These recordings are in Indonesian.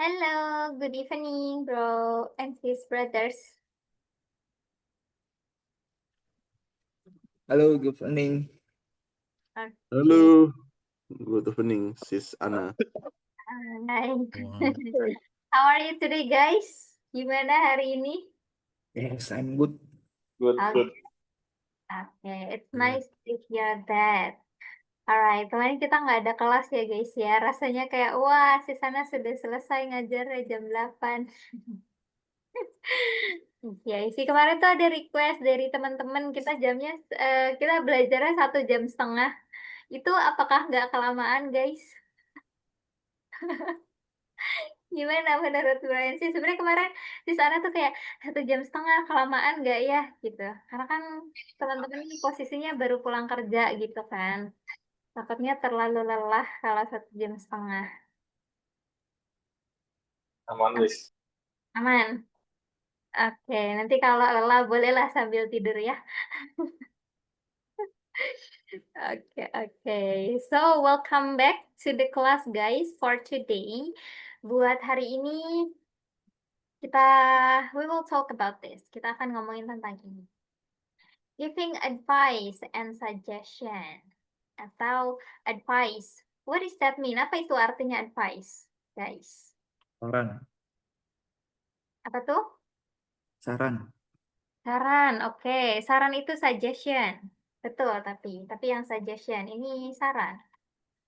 Hello, good evening, bro and sis brothers. Halo, good evening. Okay. Halo, good evening, Sis Ana. Hi. Wow. How are you today, guys? Gimana hari ini? Yes, I'm good. Good, Okay, okay. It's Good. nice to hear that. Alright, kemarin kita nggak ada kelas ya, guys ya. Rasanya kayak, wah, si sana sudah selesai ngajar ya jam 8. Ya, sih kemarin tuh ada request dari teman-teman kita jamnya, kita belajarnya 1,5 jam. Itu apakah nggak kelamaan, guys? Gimana menurut Brian sih? Sebenarnya kemarin di sana tuh kayak 1,5 jam kelamaan nggak ya gitu. Karena kan teman-teman ini posisinya baru pulang kerja gitu kan. Takutnya terlalu lelah kalau 1,5 jam. aman, Lis. Aman. Oke, nanti kalau lelah bolehlah sambil tidur ya. Oke. So, welcome back to the class guys for today. Buat hari ini we will talk about this. Kita akan ngomongin tentang ini. Giving advice and suggestion atau advice. What does that mean? Apa itu artinya advice, guys? Saran. Apa tuh? Saran. Saran. Oke. Saran itu suggestion. Betul, tapi yang suggestion ini saran.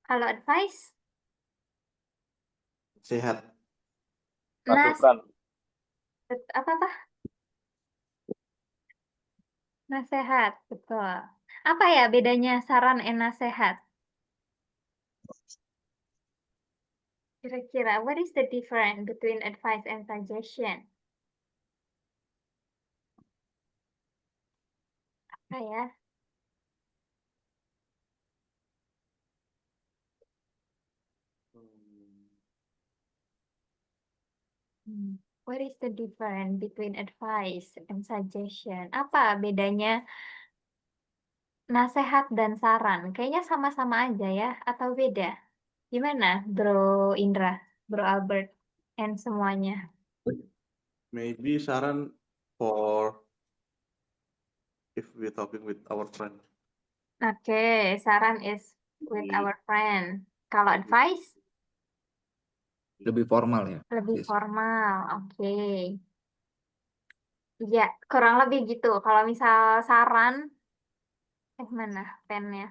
Kalau advice, Sehat. apa apa? Nasehat, betul. Apa ya bedanya saran and nasehat? Kira-kira, what is the difference between advice and suggestion? Apa ya? What is the difference between advice and suggestion? Apa bedanya nasehat dan saran? Kayaknya sama-sama aja ya, atau beda? Gimana, Bro Indra, Bro Albert, and semuanya? Maybe saran for if we're talking with our friend. Oke, saran is with our friend. Kalau advice? Lebih formal ya. Lebih Sis. formal, oke. Ya, kurang lebih gitu. Kalau misal saran, mana pennya?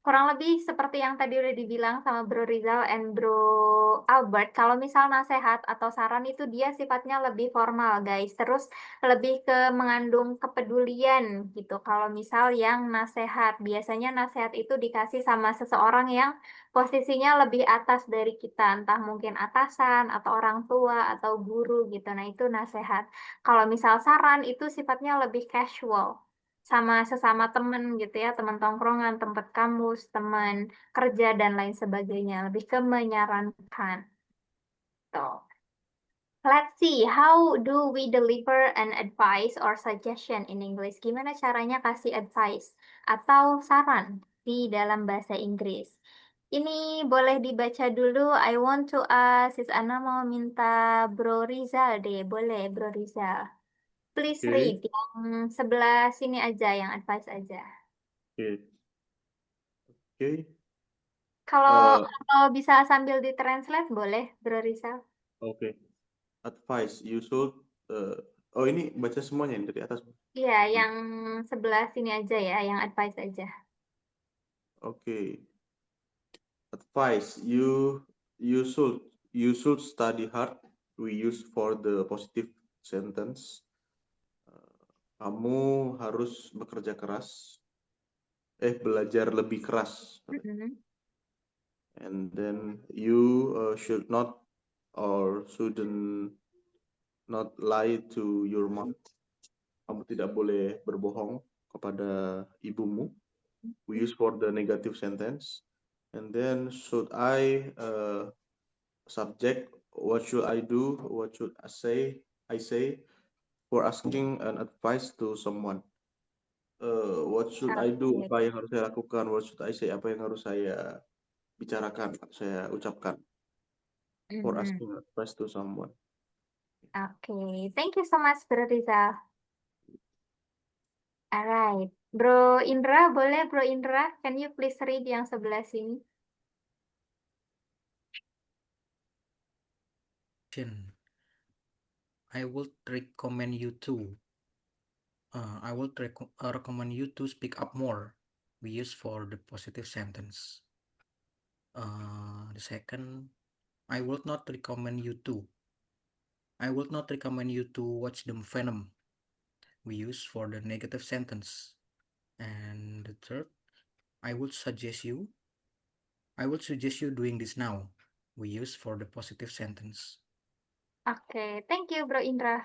Kurang lebih seperti yang tadi udah dibilang sama Bro Rizal and Bro Albert, kalau misal nasehat atau saran itu dia sifatnya lebih formal, guys. Terus lebih ke mengandung kepedulian gitu. Kalau misal yang nasehat, biasanya nasehat itu dikasih sama seseorang yang posisinya lebih atas dari kita, entah mungkin atasan atau orang tua atau guru gitu. Nah, itu nasehat. Kalau misal saran itu sifatnya lebih casual sama sesama temen gitu ya, teman tongkrongan, tempat kampus, teman kerja, dan lain sebagainya. Lebih ke menyarankan. Tuh. Let's see, how do we deliver an advice or suggestion in English? Gimana caranya kasih advice atau saran di dalam bahasa Inggris? Ini boleh dibaca dulu. I want to ask, Sis Ana mau minta Bro Rizal deh. Boleh, Bro Rizal. Please Oke. read yang sebelah sini aja, yang advice aja. Oke. Kalau bisa sambil ditranslate boleh, Bro Rizal. Oke. Advice you should. Oh, ini baca semuanya yang dari atas. Iya, yang sebelah sini aja ya, yang advice aja. Oke. Advice you should study hard. We use for the positive sentence. Kamu harus bekerja keras. Belajar lebih keras. And then you should not or shouldn't not lie to your mom. Kamu tidak boleh berbohong kepada ibumu. We use for the negative sentence. And then should I subject, what should I do? What should I say for asking an advice to someone. What should I do? Oke. Apa yang harus saya lakukan? What should I say? Apa yang harus saya bicarakan, saya ucapkan. for Mhm. asking advice to someone. Oke, thank you so much, Bro Rizal. Alright, Bro Indra, boleh Bro Indra, can you please read yang sebelah sini? I would recommend you to. Recommend you to speak up more. We use for the positive sentence. The second, I would not recommend you to. I would not recommend you to watch the Venom. We use for the negative sentence. And the third, I would suggest you. I would suggest you doing this now. We use for the positive sentence. Oke, thank you Bro Indra.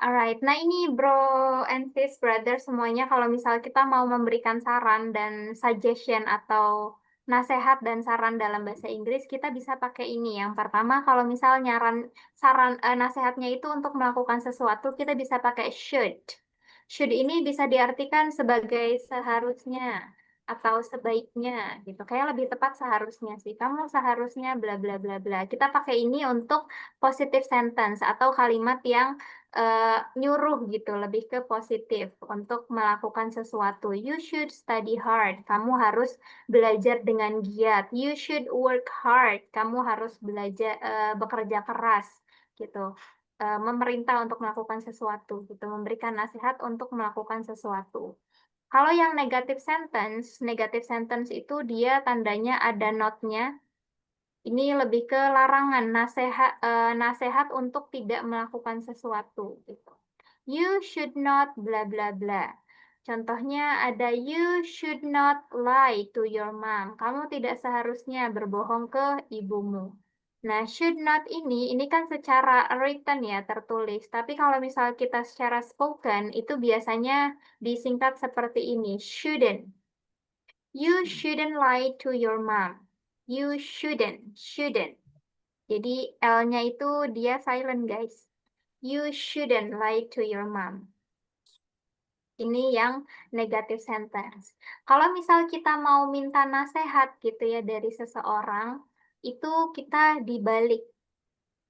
Alright, nah ini bro and sis brother semuanya kalau misal kita mau memberikan saran dan suggestion atau nasihat dan saran dalam bahasa Inggris, kita bisa pakai ini. Yang pertama, kalau misal nasihatnya itu untuk melakukan sesuatu, kita bisa pakai should. Should ini bisa diartikan sebagai seharusnya atau sebaiknya gitu. Kayak lebih tepat seharusnya sih. Kamu seharusnya bla bla bla bla. Kita pakai ini untuk positive sentence atau kalimat yang nyuruh gitu, lebih ke positif untuk melakukan sesuatu. You should study hard. Kamu harus belajar dengan giat. You should work hard. Kamu harus belajar bekerja keras gitu. Memerintah untuk melakukan sesuatu gitu, memberikan nasihat untuk melakukan sesuatu. Kalau yang negative sentence itu dia tandanya ada not-nya. Ini lebih ke larangan, nasihat untuk tidak melakukan sesuatu gitu. You should not bla bla bla. Contohnya ada you should not lie to your mom. Kamu tidak seharusnya berbohong ke ibumu. Nah, should not ini kan secara written ya, tertulis. Tapi kalau misal kita secara spoken, itu biasanya disingkat seperti ini, shouldn't. You shouldn't lie to your mom. You shouldn't. Jadi L-nya itu dia silent guys. You shouldn't lie to your mom. Ini yang negative sentence. Kalau misal kita mau minta nasihat gitu ya dari seseorang, itu kita dibalik.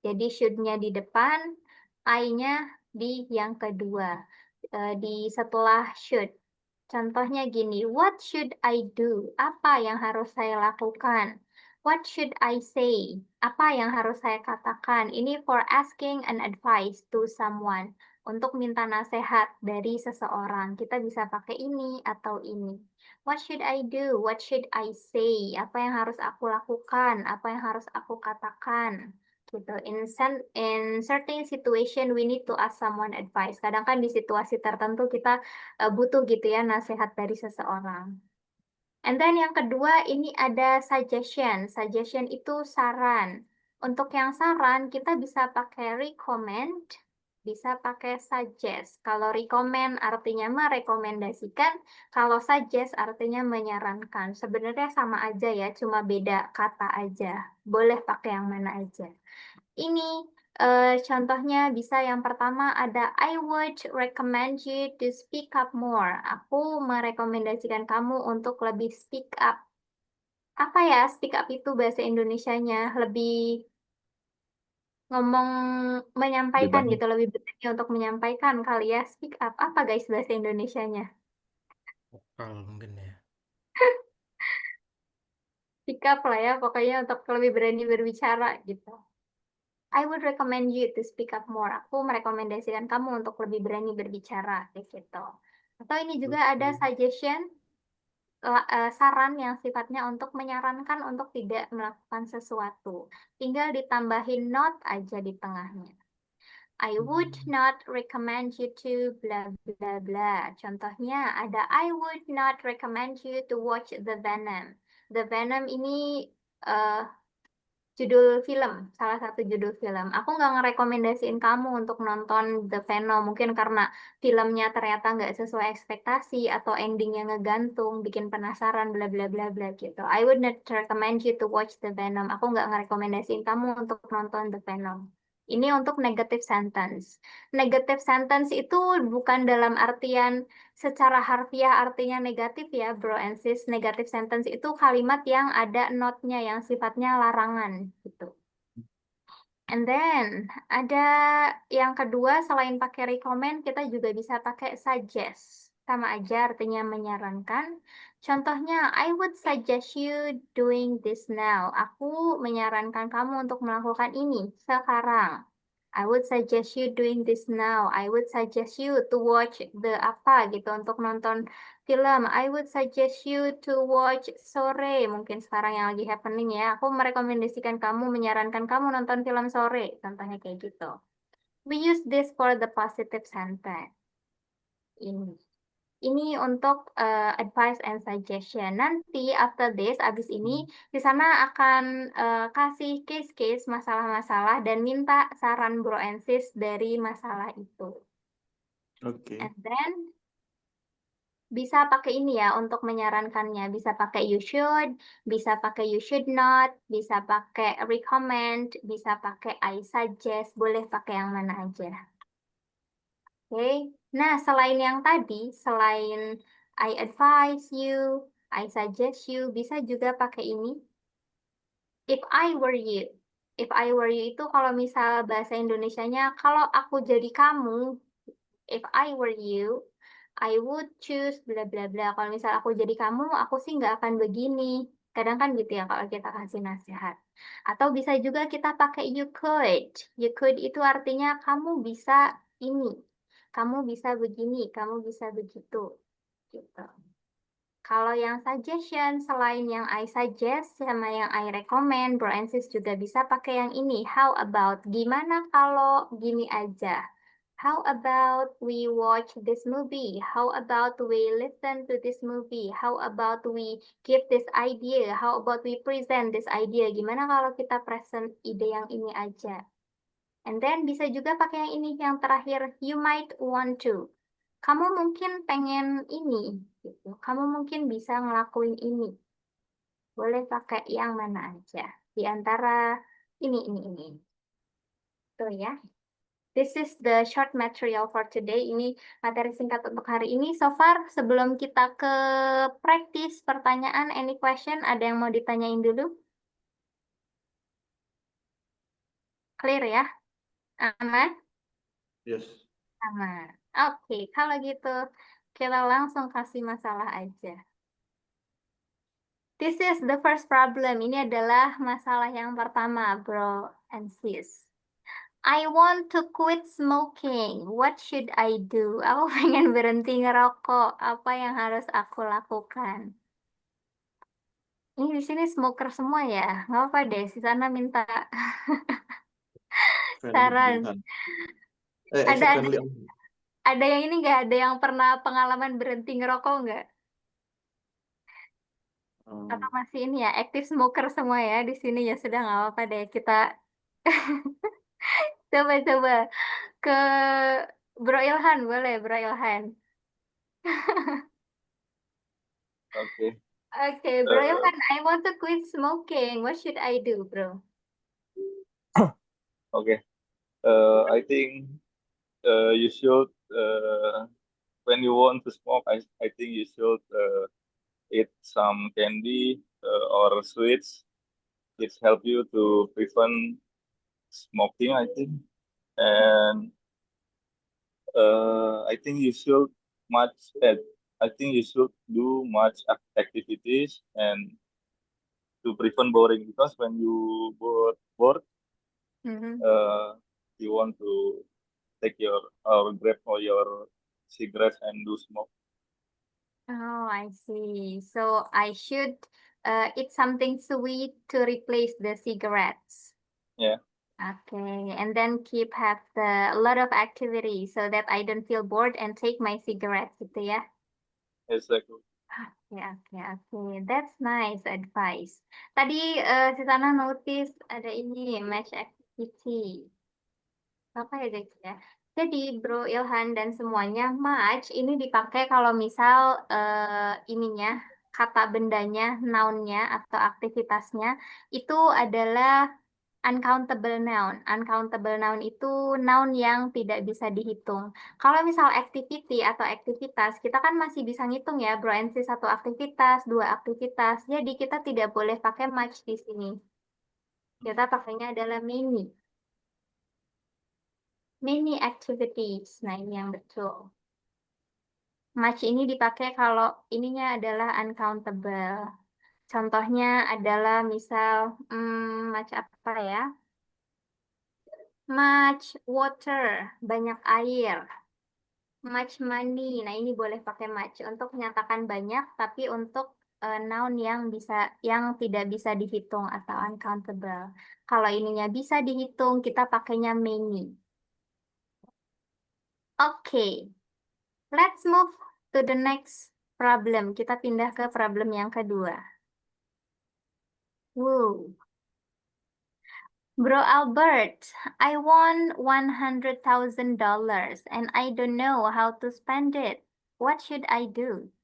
Jadi should-nya di depan, I-nya di yang kedua. Di setelah should. Contohnya gini, what should I do? Apa yang harus saya lakukan? What should I say? Apa yang harus saya katakan? Ini for asking an advice to someone. Untuk minta nasihat dari seseorang. Kita bisa pakai ini atau ini. What should I do? What should I say? Apa yang harus aku lakukan? Apa yang harus aku katakan? Gitu. In certain situation, we need to ask someone advice. Kadang kan di situasi tertentu kita butuh gitu ya nasihat dari seseorang. And then yang kedua ini ada suggestion. Suggestion itu saran. Untuk yang saran kita bisa pakai recommend, bisa pakai suggest. Kalau recommend artinya merekomendasikan, kalau suggest artinya menyarankan. Sebenarnya sama aja ya, cuma beda kata aja. Boleh pakai yang mana aja. Ini contohnya bisa yang pertama ada I would recommend you to speak up more. Aku merekomendasikan kamu untuk lebih speak up. Apa ya speak up itu bahasa Indonesianya? Lebih ngomong menyampaikan banyak. gitu, lebih berani untuk menyampaikan kali ya. Speak up. Apa guys bahasa Indonesianya? Vokal mungkin ya. Speak up lah ya, pokoknya untuk lebih berani berbicara gitu. I would recommend you to speak up more. Aku merekomendasikan kamu untuk lebih berani berbicara, kayak gitu. Atau ini juga ada suggestion, saran yang sifatnya untuk menyarankan untuk tidak melakukan sesuatu. Tinggal ditambahin not aja di tengahnya. I would not recommend you to bla bla bla. Contohnya ada I would not recommend you to watch The Venom. The Venom ini judul film, salah satu judul film. Aku nggak ngerekomendasiin kamu untuk nonton The Venom, mungkin karena filmnya ternyata nggak sesuai ekspektasi atau endingnya ngegantung, bikin penasaran, bla bla bla bla gitu. I would not recommend you to watch The Venom. Aku nggak ngerekomendasiin kamu untuk nonton The Venom. Ini untuk negative sentence. Negative sentence itu bukan dalam artian secara harfiah artinya negatif ya, bro and sis. Negative sentence itu kalimat yang ada not-nya yang sifatnya larangan gitu. And then ada yang kedua, selain pakai recommend, kita juga bisa pakai suggest. Sama aja artinya menyarankan. Contohnya, I would suggest you doing this now. Aku menyarankan kamu untuk melakukan ini sekarang. I would suggest you doing this now. I would suggest you to watch the apa gitu untuk nonton film. I would suggest you to watch Sore. Mungkin sekarang yang lagi happening ya. Aku merekomendasikan kamu, menyarankan kamu nonton film Sore. Contohnya kayak gitu. We use this for the positive sentence. Ini untuk advice and suggestion. Nanti after this, abis ini di sana akan kasih case-case masalah-masalah dan minta saran bro and sis dari masalah itu. Oke. And then bisa pakai ini ya untuk menyarankannya. Bisa pakai you should, bisa pakai you should not, bisa pakai recommend, bisa pakai I suggest, boleh pakai yang mana aja. Oke. Nah, selain yang tadi, selain I advise you, I suggest you, bisa juga pakai ini. If I were you. If I were you itu kalau misal bahasa Indonesianya, kalau aku jadi kamu, if I were you, I would choose bla bla bla. Kalau misal aku jadi kamu, aku sih nggak akan begini. Kadang kan gitu ya kalau kita kasih nasihat. Atau bisa juga kita pakai you could. You could itu artinya kamu bisa ini. Kamu bisa begini, kamu bisa begitu. Gitu. Kalau yang suggestion, selain yang I suggest sama yang I recommend, bro and sis juga bisa pakai yang ini. How about? Gimana kalau gini aja? How about we watch this movie? How about we listen to this movie? How about we give this idea? How about we present this idea? Gimana kalau kita present ide yang ini aja? And then bisa juga pakai yang ini, yang terakhir, you might want to. Kamu mungkin pengen ini, gitu. Kamu mungkin bisa ngelakuin ini. Boleh pakai yang mana aja. Di antara ini. Tuh ya. This is the short material for today. Ini materi singkat untuk hari ini. So far, sebelum kita ke practice pertanyaan, any question, ada yang mau ditanyain dulu? Clear ya? Aman? Yes. Aman. Oke, kalau gitu kita langsung kasih masalah aja. This is the first problem. Ini adalah masalah yang pertama, bro and sis. I want to quit smoking. What should I do? Aku pengen berhenti ngerokok. Apa yang harus aku lakukan? Ini di sini smoker semua ya. Nggak apa deh, si sana minta saran. Except Ada friendly. ada yang ini nggak? Ada yang pernah pengalaman berhenti ngerokok nggak? Atau masih ini ya, active smoker semua ya di sini ya, sudah nggak apa-apa deh kita coba ke Bro Ilhan, boleh Bro Ilhan. Okay. Oke, Bro Ilhan, I want to quit smoking. What should I do, bro? Okay. I think you should when you want to smoke, I think you should eat some candy or sweets. It help you to prevent smoking, I think. And I think you should I think you should do much activities and to prevent boring, because when you bored, you want to take your grab or your cigarettes and do smoke. Oh, I see. So I should eat something sweet to replace the cigarettes. Yeah. Okay, and then have a lot of activity so that I don't feel bored and take my cigarettes gitu ya. Exactly. Okay. That's nice advice. Tadi si Sana notice ada ini match activity. Apa ya guys ya? Jadi Bro Ilhan dan semuanya, match ini dipakai kalau misal ininya, kata bendanya, noun-nya atau aktivitasnya itu adalah uncountable noun. Uncountable noun itu noun yang tidak bisa dihitung. Kalau misal activity atau aktivitas, kita kan masih bisa ngitung ya, Bro and sis, satu aktivitas, dua aktivitas. Jadi kita tidak boleh pakai much di sini. Kita pakainya adalah many. Many activities. Nah, ini yang betul. Much ini dipakai kalau ininya adalah uncountable. Contohnya adalah misal, much apa ya? Much water, banyak air. Much money. Nah, ini boleh pakai much untuk menyatakan banyak, tapi untuk noun yang tidak bisa dihitung atau uncountable. Kalau ininya bisa dihitung, kita pakainya many. Oke, let's move to the next problem. Kita pindah ke problem yang kedua. Woo. Bro Albert, I won $100,000 and I don't know how to spend it. What should I do?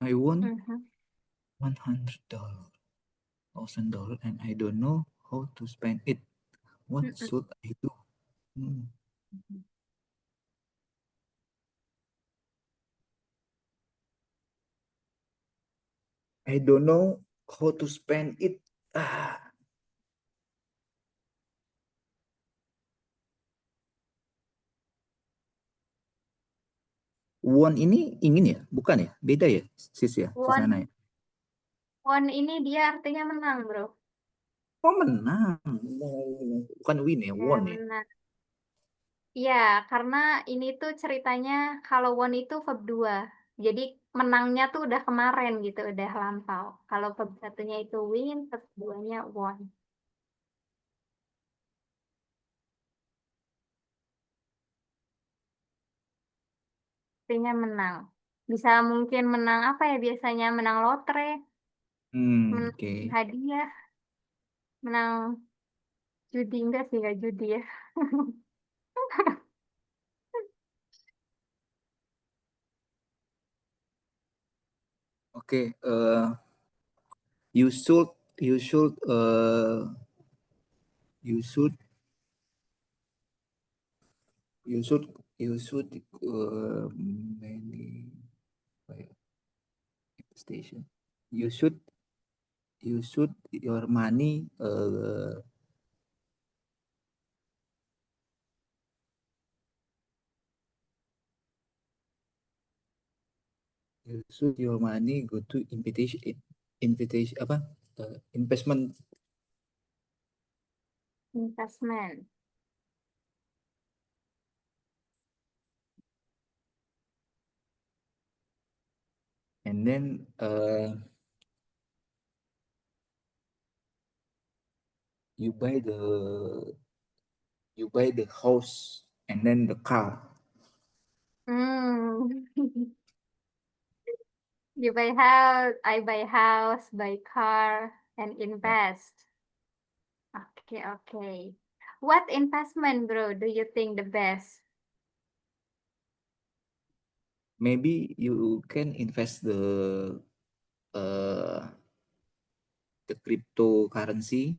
I won Mhm. $100,000 and I don't know how to spend it. What Mm-mm. should I do? Hmm. I don't know how to spend it. Ah, won ini ingin ya? Bukan ya? Beda ya, sis ya? Sis Won, Nana ya? won ini dia artinya menang, bro. Oh menang. Bukan win ya, Ya, won ya. menang. Ya, karena ini tuh ceritanya kalau won itu verb 2. Jadi menangnya tuh udah kemarin gitu, udah lampau. Kalau verb satunya itu win, verb 2-nya won. Artinya menang. Bisa mungkin menang apa ya biasanya? Menang lotre, menang Oke. hadiah, menang judi. Enggak sih, enggak judi ya. Oke, you should you should you should you should you should many station. You should your money you should your money go to invitation apa investment. Investment. And then you buy the house and then the car. Hmm. You buy house, I buy house, buy car, and Yeah. invest. Okay, okay. What investment, bro, do you think the best? Maybe you can invest uh, the cryptocurrency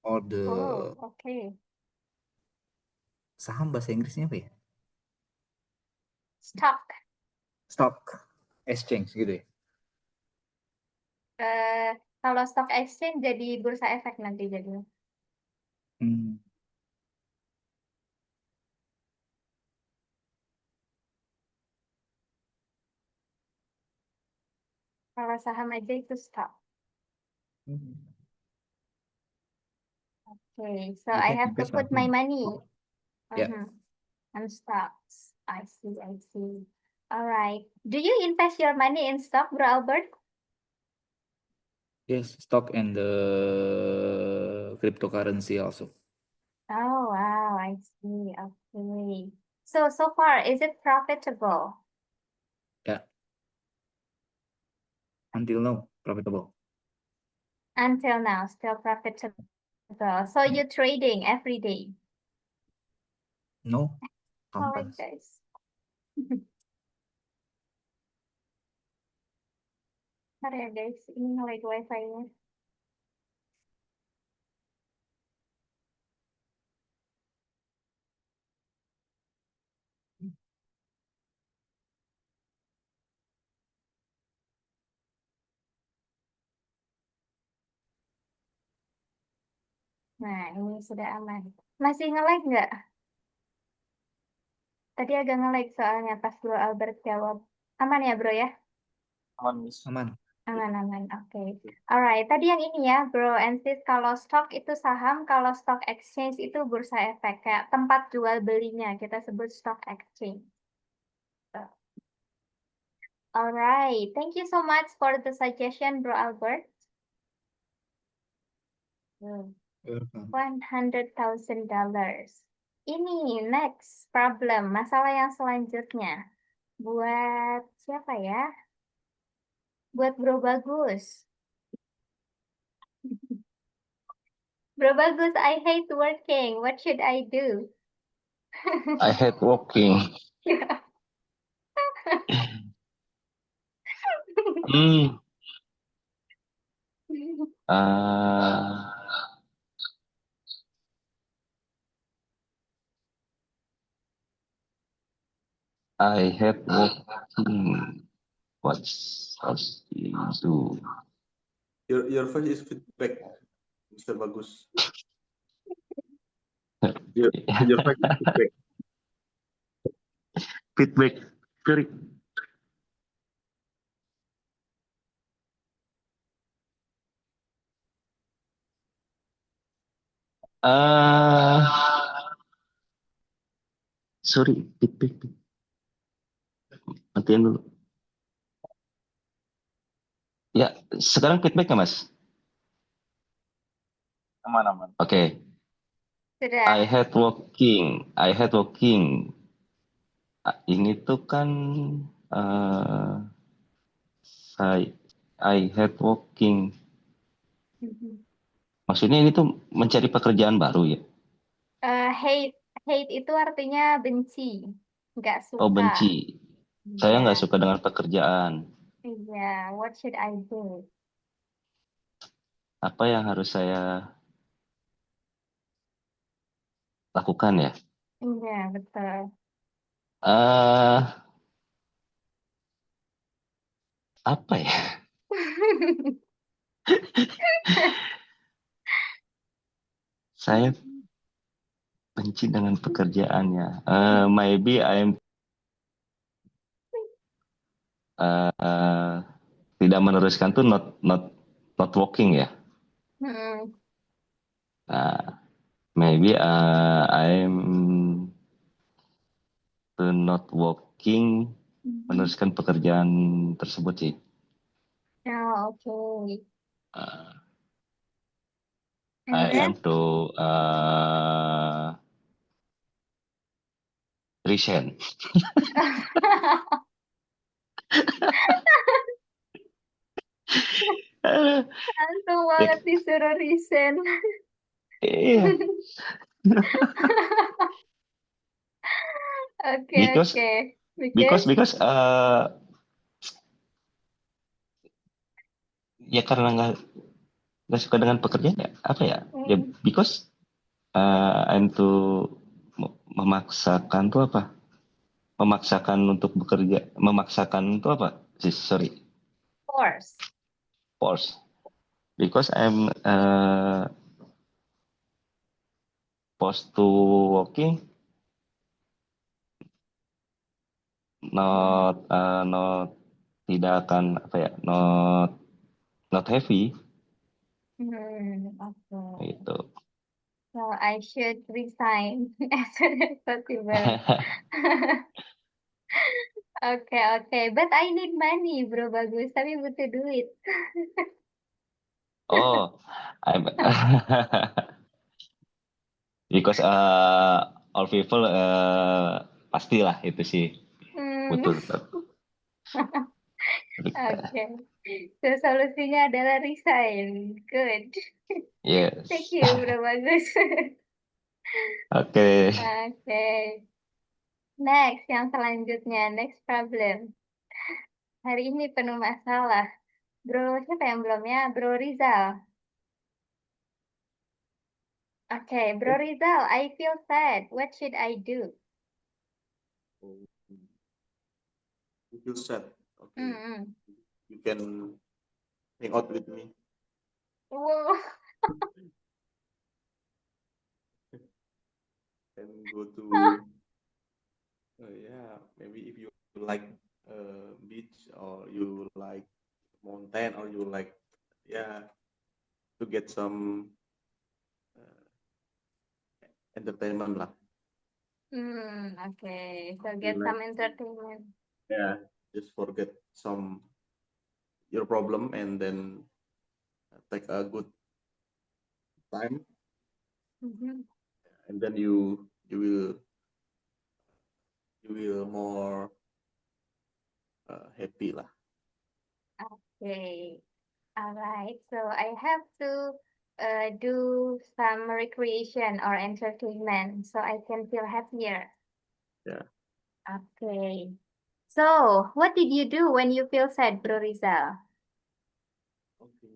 or the Oh, okay. saham, bahasa Inggrisnya apa ya? Stock. Stock exchange gitu ya. Eh, Kalau stock exchange jadi bursa efek nanti jadinya. Hmm. Kalau saham aja itu stock. Okay, so You I can have to invest put my saham. money Yeah. on stocks. I see, I see. All right. Do you invest your money in stock, Bro Albert? Yes, stock and the cryptocurrency also. Oh, wow, I see. Okay. So far, is it profitable? Yeah. Until now, profitable. Until now, still profitable. So Yeah. you're trading every day. No, All right, sometimes. guys. Bentar ya, guys. Ini nge-lag wifi-nya. Nah, ini sudah aman. Masih nge-lag nggak? Tadi agak nge-lag soalnya pas Bro Albert jawab. Aman ya, Bro ya? Aman, Miss. Aman. Aman. Oke. Alright, tadi yang ini ya, Bro and Sis, kalau stock itu saham, kalau stock exchange itu bursa efek. Kayak tempat jual belinya, kita sebut stock exchange. Alright, thank you so much for the suggestion, Bro Albert. Welcome. $100,000. Ini next problem, masalah yang selanjutnya. Buat siapa ya? Buat Bro Bagus. Bro Bagus, I hate working. What should I do? I hate walking. Hmm. I hate walking. What's do? Your voice is feedback, Mr. Bagus. Your voice is feedback. Feedback. Correct. Sorry, feedback. Matiin dulu. Ya, sekarang feedback ya, Mas? Aman. Oke. Sudah. I hate walking. Ini tuh kan I hate walking. Maksudnya ini tuh mencari pekerjaan baru ya? Hate itu artinya benci, nggak suka. Oh, benci. Saya nggak Iya. suka dengan pekerjaan. Iya, what should I do? Apa yang harus saya lakukan ya? Iya, betul. Apa ya? Saya benci dengan pekerjaannya. Maybe I'm tidak meneruskan tuh not working ya. Maybe I'm to not working, meneruskan pekerjaan tersebut sih. Oh, okay. And I then? am to resign. Langsung banget disuruh resign. Iya. Oke. Because ya karena nggak suka dengan pekerjaan ya apa ya? Ya because I'm to memaksakan tuh apa? Memaksakan untuk bekerja, memaksakan itu apa? Sorry. Force. Because I'm forced to working, not tidak akan apa ya, not heavy. Okay. Itu. So I should resign as soon as possible. Okay. But I need money, Bro Bagus. Tapi butuh duit. Oh, because all people pastilah itu sih butuh tetap. Okay. So solusinya adalah resign. Good. Yes. Thank you, Bro Bagus. Oke. Okay. Next, yang selanjutnya, next problem. Hari ini penuh masalah. Bro, siapa yang belum ya? Bro Rizal. Okay, Bro Rizal, I feel sad. What should I do? You feel sad. Okay. You can hang out with me. Wow. go to yeah, maybe if you like beach or you like mountain or you like yeah to get some entertainment lah. Okay. So You get like some entertainment. yeah, just forget some your problem and then take a good time Mhm. and then you will more happy lah. Okay. All right. So I have to do some recreation or entertainment so I can feel happier. Yeah. Okay. So what did you do when you feel sad, Bro Rizal? Okay.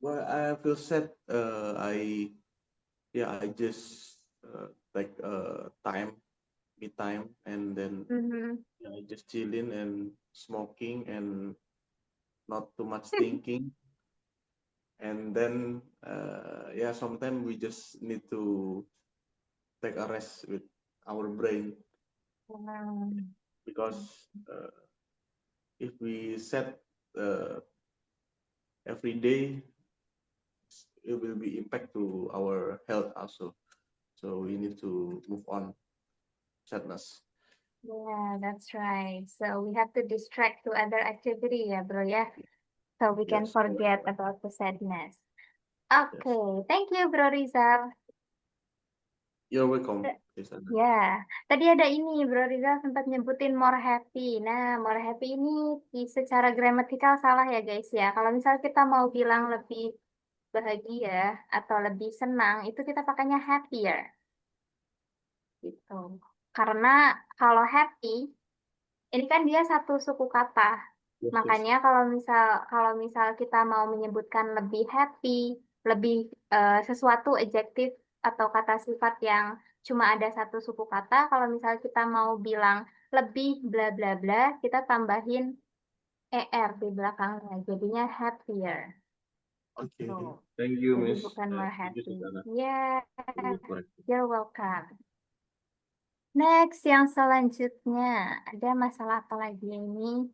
Well, I feel sad. I just take me time, and then Mhm. I just chilling and smoking and not too much thinking. And then yeah, sometimes we just need to take a rest with our brain because if we set every day, it will be impact to our health also. So we need to move on sadness. Yeah, that's right. So we have to distract to other activity, ya, bro, ya. So we can Yes. forget about the sadness. Yes. Okay, thank you, Bro Rizal. You're welcome, Krisana. Ya, tadi ada ini, Bro Rizal sempat nyebutin more happy. Nah, more happy ini secara gramatikal salah ya, guys ya. Kalau misal kita mau bilang lebih bahagia atau lebih senang, itu kita pakainya happier. Gitu. Karena kalau happy, ini kan dia satu suku kata. Yes, Makanya kalau misal kita mau menyebutkan lebih happy, lebih sesuatu adjektif atau kata sifat yang cuma ada satu suku kata, kalau misal kita mau bilang lebih bla bla bla, kita tambahin er di belakangnya, jadinya happier. Okay. Tuh. Thank you, Jadi Miss. bukan more Thank you, happy. Krisana. Yeah, Correct. you're welcome. Next, yang selanjutnya, ada masalah apa lagi ini?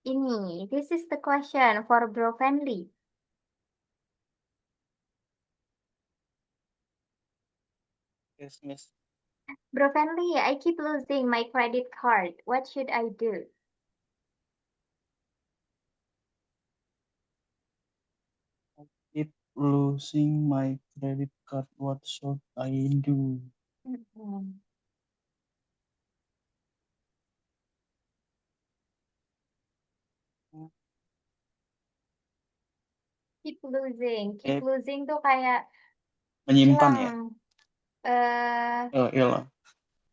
Ini, this is the question for Bro Friendly. Yes, Miss. Bro Friendly, I keep losing my credit card. What should I do? Keep losing my credit card. What should I do? Mm-mm. Keep losing. Keep losing tuh kayak Menyimpan ya? hilang. Oh, hilang.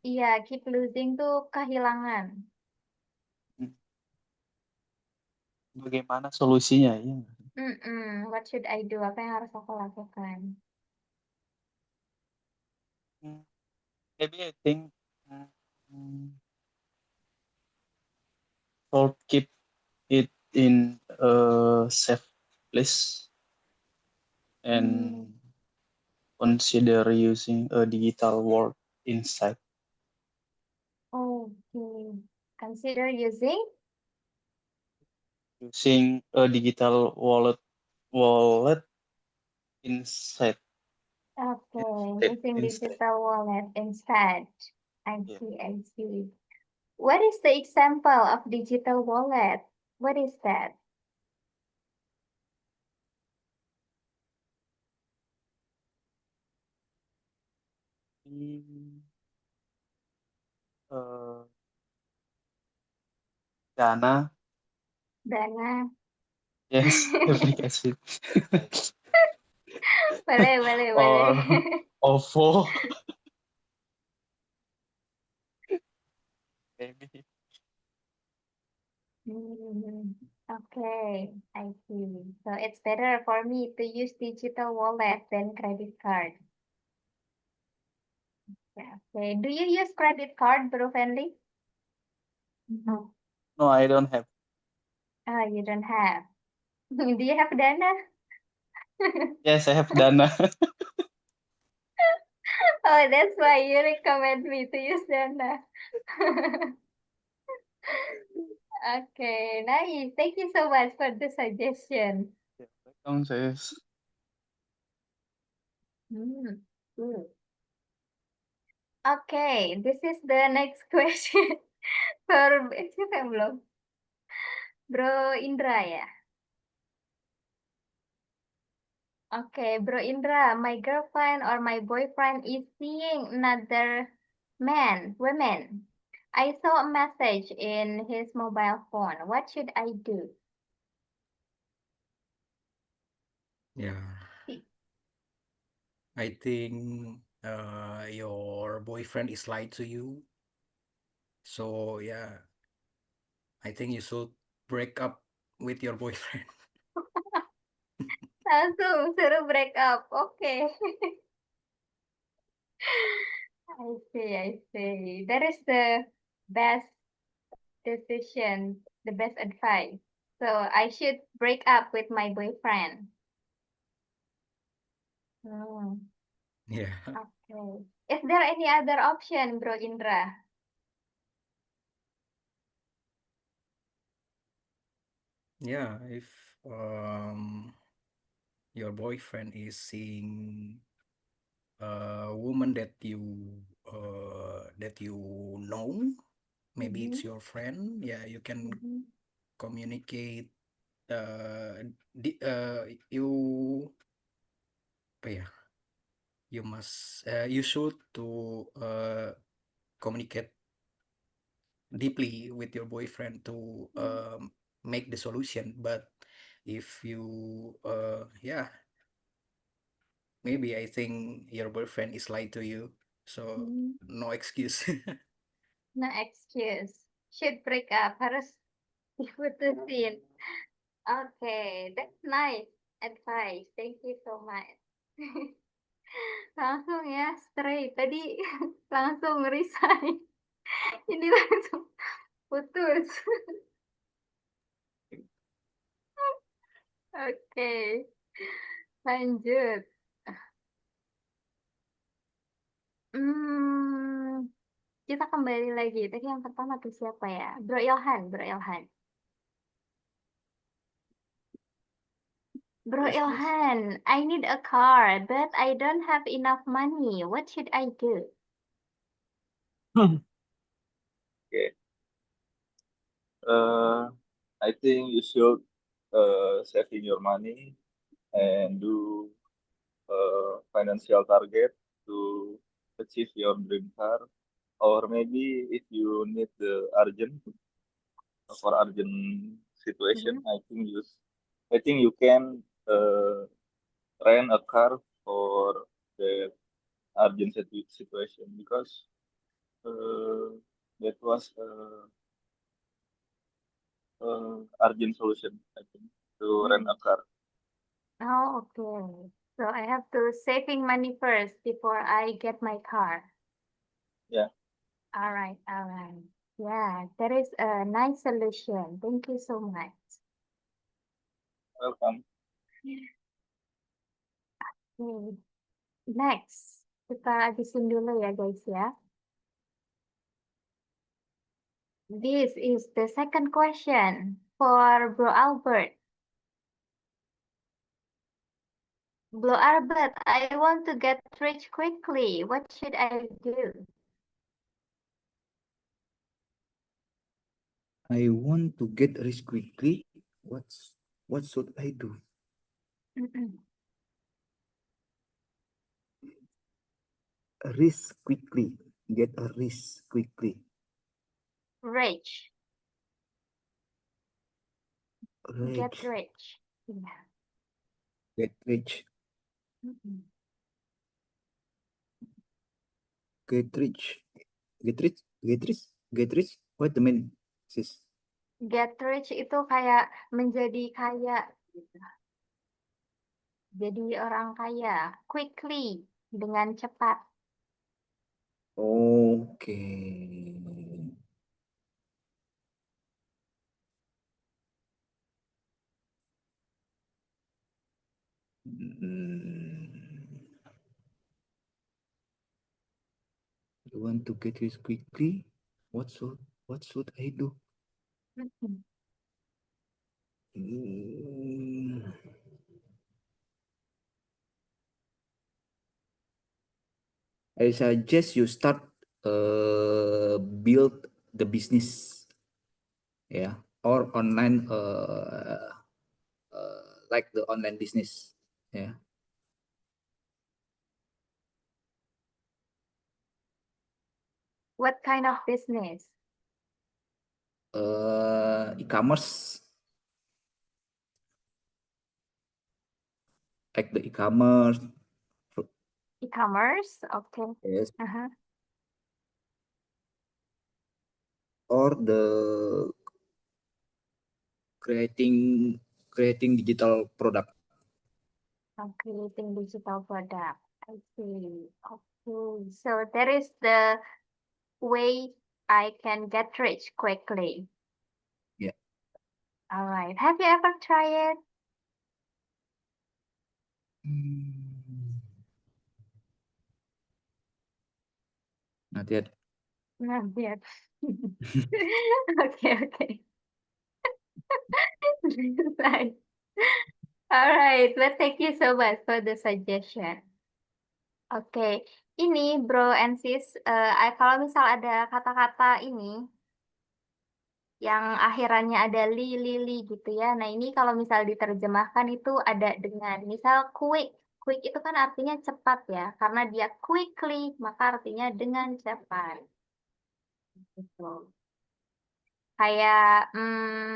Iya, keep losing tuh kehilangan. Bagaimana solusinya? Ya. What should I do? Apa yang harus aku lakukan? Maybe I think or keep it in a safe place and consider using a digital wallet inside. Okay. Consider using? Using a digital wallet inside. Okay, using Instead. digital wallet instead. I Yeah. see, I see. What is the example of digital wallet? What is that? Dana. Dana. Yes, aplikasi. Boleh, boleh, Or boleh. OVO. Maybe. Okay, I see. So it's better for me to use digital wallet than credit card. Yeah, okay. Do you use credit card, Bro Friendly? No. No, I don't have. Oh, you don't have. Do you have Dana? Yes, I have Dana. Oh, that's why you recommend me to use Dana. Okay, nice. Thank you so much for the suggestion. Welcome, sis. Good. Okay, this is the next question for siapa yang belum? Bro Indra ya. Okay, Bro Indra, my girlfriend or my boyfriend is seeing another women. I saw a message in his mobile phone. What should I do? Yeah, I think your boyfriend is lied to you. So yeah, I think you should break up with your boyfriend. Langsung suruh break up. Okay. I see. That is the best decision, the best advice. So I should break up with my boyfriend. Hmm, Yeah, okay. Is there any other option, Bro Indra? yeah. If your boyfriend is seeing a woman that you know, maybe it's Mhm, your friend. Yeah, you can mhm, communicate. You apa ya? You should to communicate deeply with your boyfriend to make the solution. But if you yeah, maybe I think your boyfriend is lied to you, so mhm. no excuse. No excuse. Should break up. Harus diputusin. Okay, that's nice advice. Thank you so much. Langsung ya, straight. Tadi langsung resign. Ini langsung putus. Oke, lanjut. Hmm, kita kembali lagi. Tadi yang pertama tuh siapa ya? Bro Ilhan, Bro Ilhan. Bro Yes, yes. Ilhan, I need a car, but I don't have enough money. What should I do? Okay. I think you should saving your money and do financial target to achieve your dream car. Or maybe if you need the urgent situation, Mhm, I think you can rent a car for the urgent situation because uh, that was urgent solution, I think, to rent mhm. a car. Oh, okay. So I have to saving money first before I get my car. Yeah, All right, all right. Yeah, that is a nice solution. Thank you so much. welcome. Okay. Next, kita habisin dulu ya guys ya. This is the second question for Bro Albert. Bro Albert, I want to get rich quickly. What should I do? I want to get rich quickly. What should I do? Rich quickly. Get a rich quickly. Rich. Get Rich. rich. Yeah. Get rich. Mm-mm. Get rich. Get rich. Get rich. Get rich. What the mean, sis? Get rich itu kayak menjadi kaya gitu. Jadi orang kaya quickly dengan cepat. Okay. You want to get rich quickly? What should I do? I suggest you start build the business, yeah, or online like the online business, yeah. What kind of business? E-commerce, like the e-commerce, E-commerce? Okay. yes, Uh-huh. or the creating digital product. Creating digital product. I see. Okay. So that is the way I can get rich quickly. Yeah. All right. Have you ever tried it? Not yet. Not yet. Okay, okay. Nice. All right, but thank you so much for the suggestion. Oke, ini bro and sis, kalau misal ada kata-kata ini yang akhirannya ada li gitu ya. Nah ini kalau misal diterjemahkan itu ada dengan, misal quick. Quick itu kan artinya cepat ya, karena dia quickly, maka artinya dengan cepat. Gitu. Kayak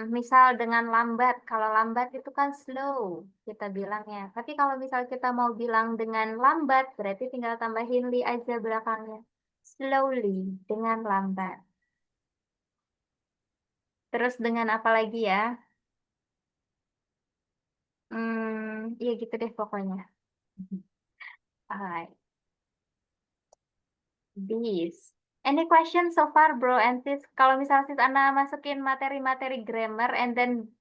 misal dengan lambat, kalau lambat itu kan slow kita bilangnya. Tapi kalau misal kita mau bilang dengan lambat, berarti tinggal tambahin li aja belakangnya. Slowly, dengan lambat. Terus dengan apa lagi ya? Iya gitu deh pokoknya. Alright, this. Any questions so far, bro and sis? Kalau misal sis Ana masukin materi-materi grammar and then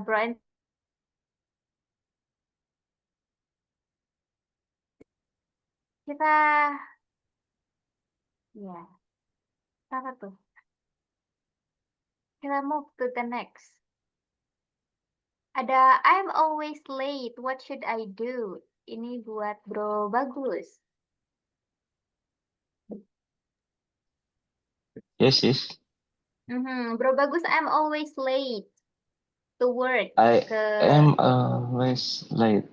bro and kita ya apa tuh? Kita move to the next. Ada I'm always late. What should I do? Ini buat Bro Bagus. Yes, yes. Bro Bagus, I'm always late to work. I Ke am always late.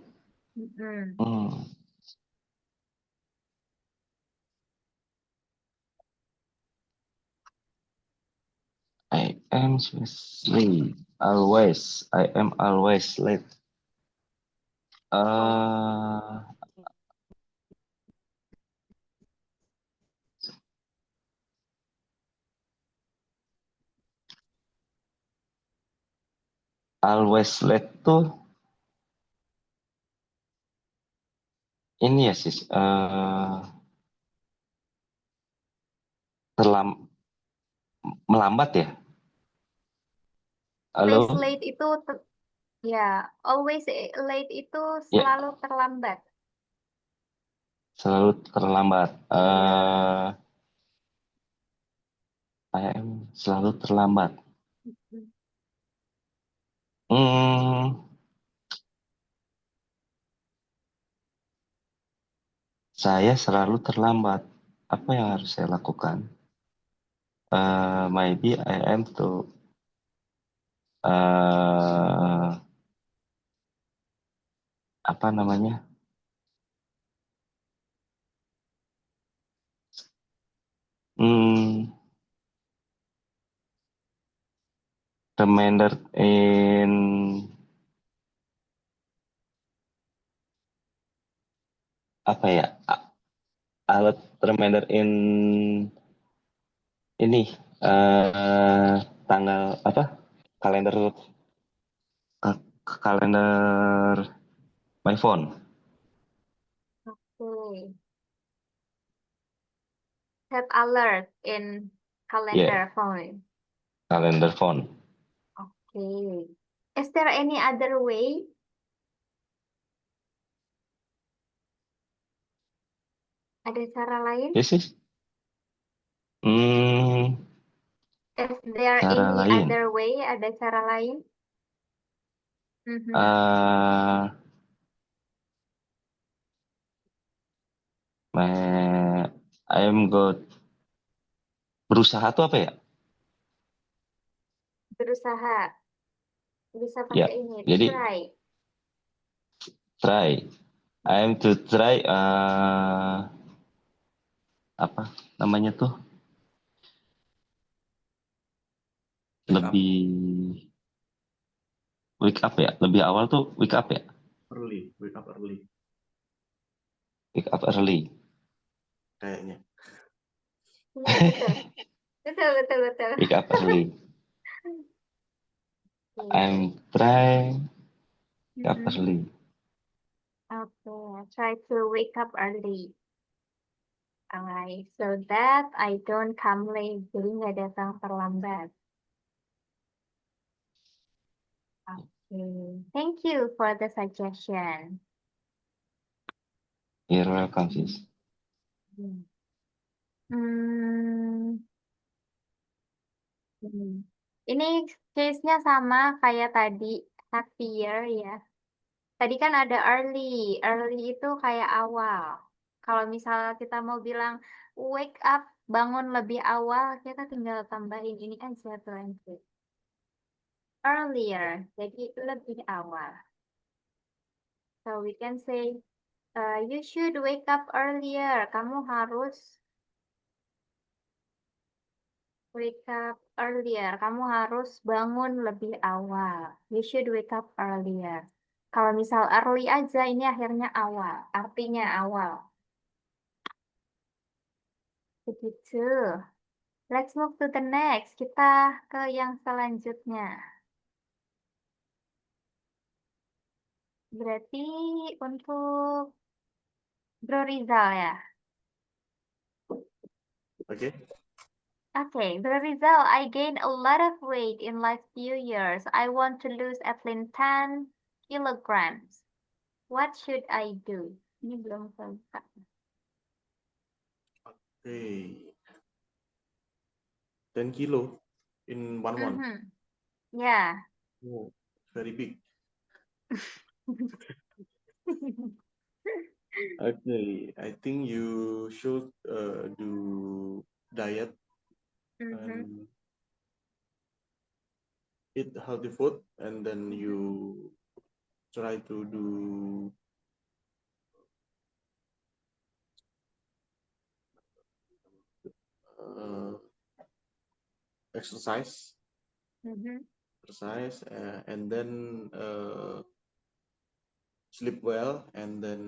Mhm. I am late. Always. I am always late. Always late tuh ini ya sis. Melambat ya. Always Halo. late itu ya, always late itu Ya. selalu terlambat. Selalu terlambat. Iya. I am selalu terlambat. Saya selalu terlambat. Apa yang harus saya lakukan? Maybe I am to apa namanya? Reminder in apa ya? Alat reminder in ini tanggal apa? Kalender my phone. Okay. Set alert in calendar phone. Calendar phone. Okay. Is there any other way? Ada cara lain? Yes, yes. Hmm, Is there cara any lain. other way? Ada cara lain? Mhm. I'm good. Berusaha tuh apa ya? Berusaha. Bisa Ya, pakai ini. jadi Try. try. I'm to try apa namanya tuh? Wake up Lebih wake up ya. Lebih awal tuh wake up ya. early. Wake up early. Wake up early. Kayaknya. Iya, betul. Betul. Wake up early. Oke. I'm try wake up Mhm. early. Okay, try to wake up early. Alright, so that I don't come late. Jadi nggak datang terlambat. Okay, thank you for the suggestion. You're welcome, sis. Hmm, hmm. Ini case-nya sama kayak tadi, happier ya. Tadi kan ada early. Early itu kayak awal. Kalau misalnya kita mau bilang wake up, bangun lebih awal, kita tinggal tambahin ini aja tuh nanti. Earlier, jadi lebih awal. So we can say, you should wake up earlier. Kamu harus wake up earlier. Kamu harus bangun lebih awal. You should wake up earlier. Kalau misal early aja, ini akhirnya awal. Artinya awal. Begitu. Let's move to the next. Kita ke yang selanjutnya. Berarti untuk Bro Rizal ya. Oke. Okay, Bro Rizal, I gained a lot of weight in last few years. I want to lose at least 10 kilograms. What should I do? Ini belum selesai. Okay. 10 kilo in 1 month. Yeah. Oh, very big. Okay, I think you should do diet and eat healthy food, and then you try to do exercise, and then sleep well, and then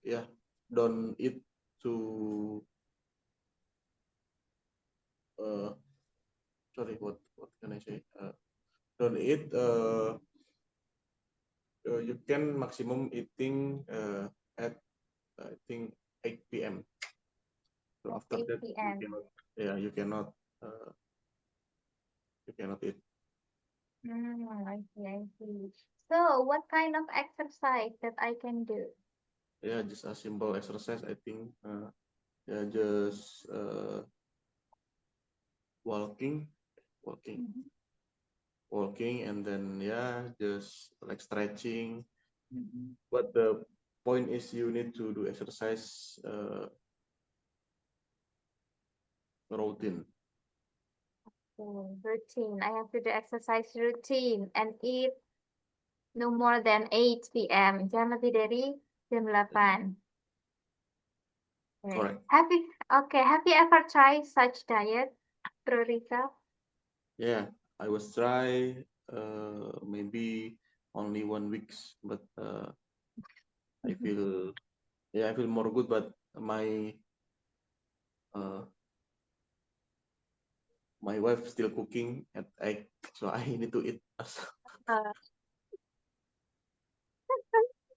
yeah, don't eat too sorry, what can I say? Don't eat. You can maximum eating at I think 8 p.m. So after 8 that, p.m. you cannot eat. I see. So, what kind of exercise that I can do? Yeah, just a simple exercise. I think. Yeah, just walking, and then just like stretching. But the point is, you need to do exercise routine. Routine. I have to do exercise routine and eat no more than 8 p.m. Jangan lebih dari jam 8. Correct. Have you ever tried such diet, Bro Rizal? Yeah, I was try maybe only 1 week, but I feel more good. But my my wife still cooking at 8, so I need to eat.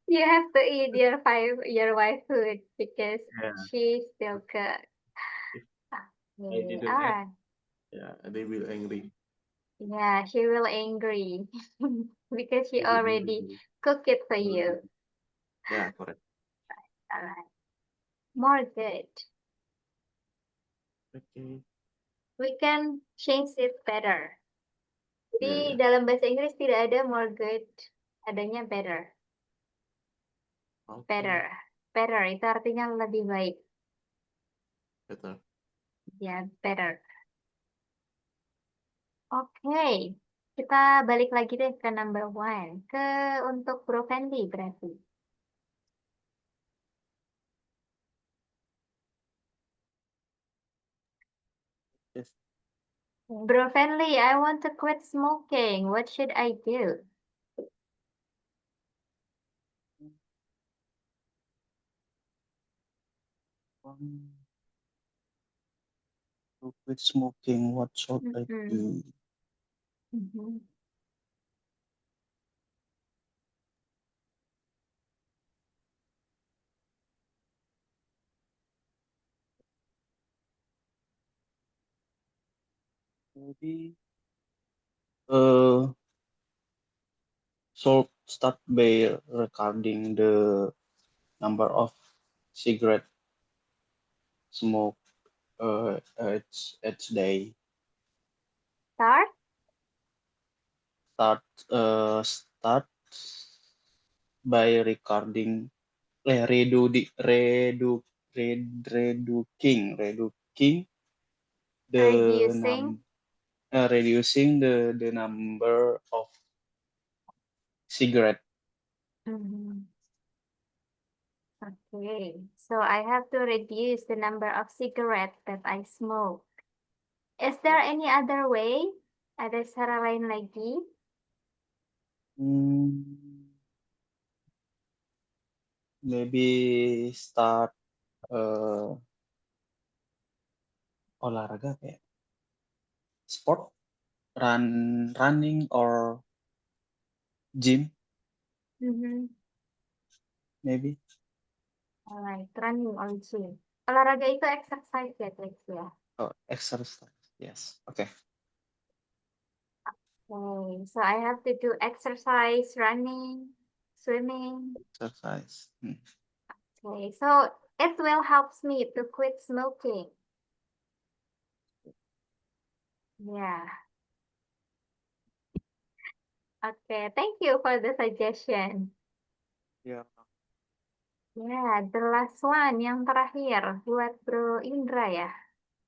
You have to eat your wife food because she still cook. I didn't All eat. right. Yeah, they will angry. Yeah, she will angry because she already cooked it for you. Yeah, correct. Alright. Mortgage. Okay. We can change it better. Di Yeah. dalam bahasa Inggris tidak ada mortgage, adanya better. Okay. Better. Better itu artinya lebih baik. Better. Ya, better. Oke. Kita balik lagi deh ke number one. Untuk Bro Fendi berarti. Yes. Bro Fendi, I want to quit smoking. What should I do? To quit smoking, what should I do? Mhm. Maybe should start by recording the number of cigarette smoke each day. Start? Start by recording reducing the Reducing. reducing the number of cigarette. Mhm. Okay, so I have to reduce the number of cigarettes that I smoke. Is there any other way? Ada cara lain lagi? Maybe start olahraga kayak sport, running or gym Mhm. maybe. Alright, running or gym. Olahraga itu exercise ya, Lex ya. Oh, exercise. Yes. Okay. Okay, so I have to do exercise, running, swimming. Exercise. Okay, so it will help me to quit smoking. Yeah. Okay, thank you for the suggestion. Yeah. Ya, the last one, yang terakhir buat Bro Indra ya.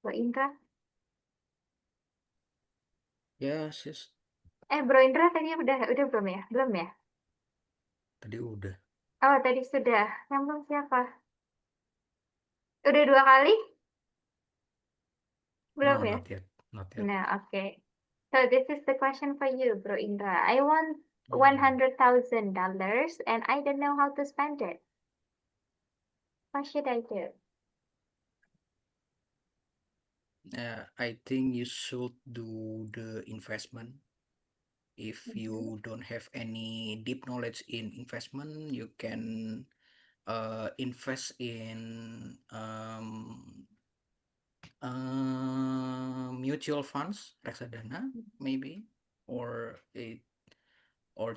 Bro Indra? Yes, yes. Bro Indra tadi udah belum ya? Belum ya? Tadi udah. Oh, tadi sudah. Yang belum siapa? Udah 2 kali? Belum No, ya? not yet. Not yet. No, okay. So this is the question for you, Bro Indra. I want Hmm. $100,000 and I don't know how to spend it. What should I do? I think you should do the investment. If you don't have any deep knowledge in investment, you can invest in mutual funds, reksadana maybe, or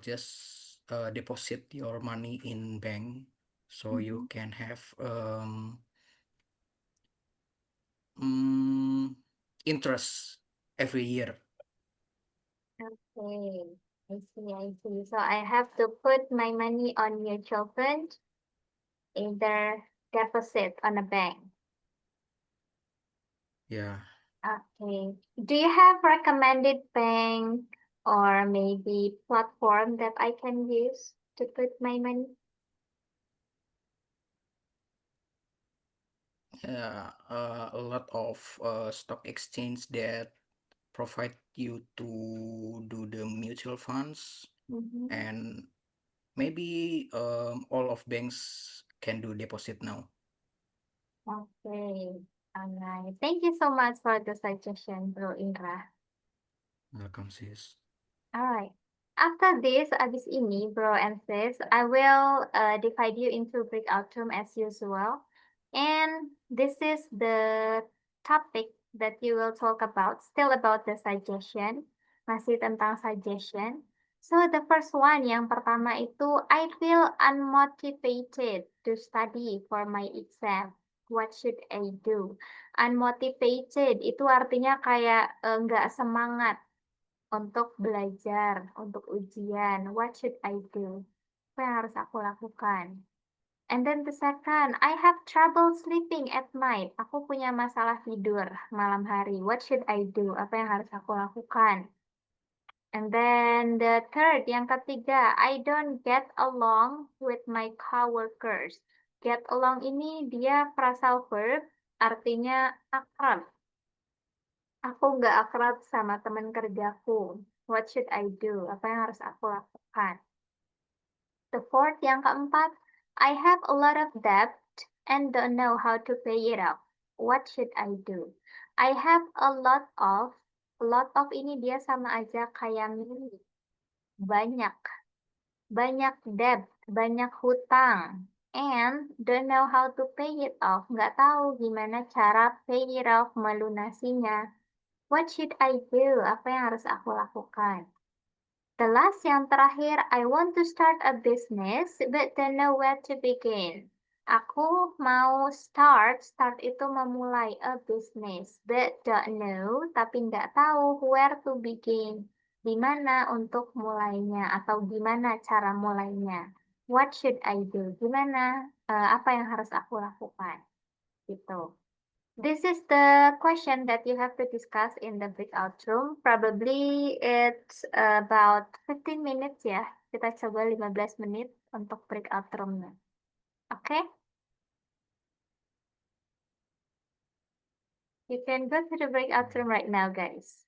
just deposit your money in bank, so you can have interest every year. Okay, I see. So I have to put my money on mutual fund, either deposit on a bank. Yeah. Okay. Do you have recommended bank or maybe platform that I can use to put my money? A lot of stock exchange that provide you to do the mutual funds, and maybe all of banks can do deposit now. Okay. Alright. Thank you so much for the suggestion, Bro Indra. Welcome, sis. Alright. After this, abis ini, Bro and Sis, I will divide you into breakout room as usual. And this is the topic that you will talk about, still about the suggestion, masih tentang suggestion. So the first one, yang pertama itu, I feel unmotivated to study for my exam. What should I do? Unmotivated itu artinya kayak nggak semangat untuk belajar, untuk ujian. What should I do? Apa yang harus aku lakukan? And then the second, I have trouble sleeping at night. Aku punya masalah tidur malam hari. What should I do? Apa yang harus aku lakukan? And then the third, yang ketiga, I don't get along with my coworkers. Get along ini dia phrasal verb, artinya akrab. Aku nggak akrab sama teman kerjaku. What should I do? Apa yang harus aku lakukan? The fourth, yang keempat, I have a lot of debt and don't know how to pay it off. What should I do? I have a lot of ini dia sama aja kayak milik. Banyak debt, banyak hutang, and don't know how to pay it off, nggak tahu gimana cara pay it off, melunasinya. What should I do? Apa yang harus aku lakukan? The last, yang terakhir, I want to start a business, but don't know where to begin. Aku mau start itu memulai a business, but don't know, tapi nggak tahu where to begin. Di mana untuk mulainya atau gimana cara mulainya. What should I do? Gimana, apa yang harus aku lakukan? Gitu. This is the question that you have to discuss in the breakout room. Probably it's about 15 minutes ya. Kita coba 15 menit untuk breakout room-nya. Oke? You can go to the breakout room right now, guys.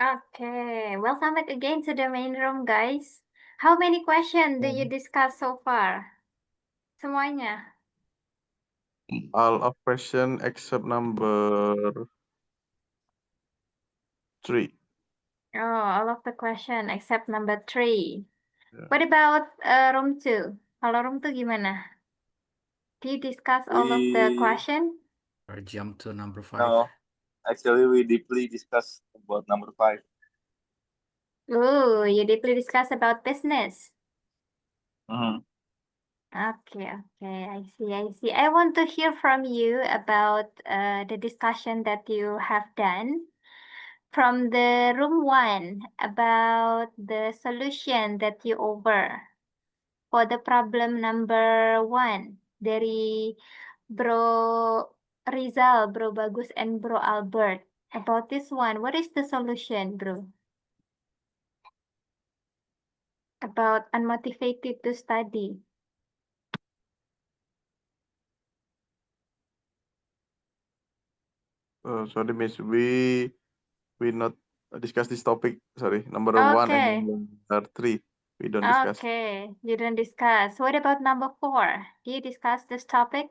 Okay, welcome back again to the main room, guys. How many questions do you discuss so far? Semuanya. All of question except number 3. Oh, all of the question except number 3. Yeah. What about room 2? Kalau room 2 gimana? Do you discuss all of the We question? Or jump to number 5. no, actually we deeply discussed about number 5. Ooh, you deeply discuss about business. Mhm. Okay, I see. I want to hear from you about the discussion that you have done from the room 1 about the solution that you offer for the problem number 1 dari Bro Rizal, Bro Bagus, and Bro Albert. About this one, what is the solution, bro? About unmotivated to study. Sorry, Miss. We not discuss this topic. Sorry, number 1 Okay. and number 3. We don't discuss. Okay, you don't discuss. What about number 4? Do you discuss this topic?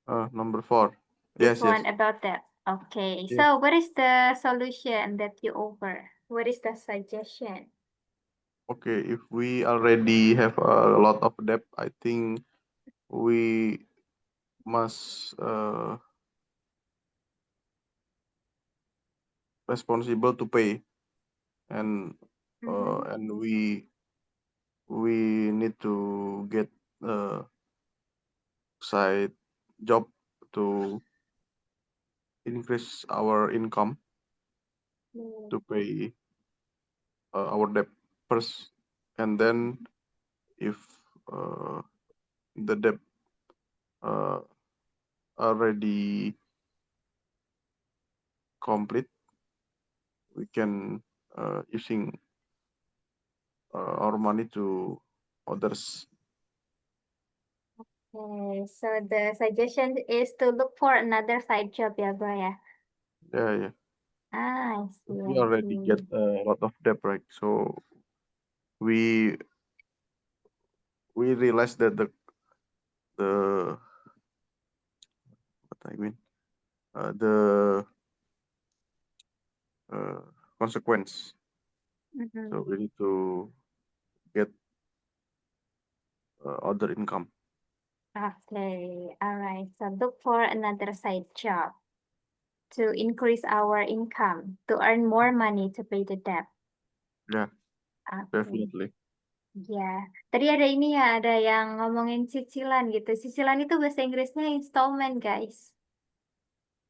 Number 4. This Yes, one yes. about that. Okay, Yes. so what is the solution that you offer? What is the suggestion? Okay, if we already have a lot of debt, I think we must responsible to pay, and and we need to get side job to increase our income to pay our debt first, and then if the debt already complete, we can using our money to others. Okay, so the suggestion is to look for another side job, ya, bro, ya? Yeah. Ah, I see, We I already get see. a lot of debt, right? So we realize that the what I mean the consequence. So we need to get other income. Okay, all right. So look for another side job to increase our income, to earn more money to pay the debt. Yeah, Okay. definitely. Ya, tadi ada ini ya, ada yang ngomongin cicilan gitu. Cicilan itu bahasa Inggrisnya installment, guys.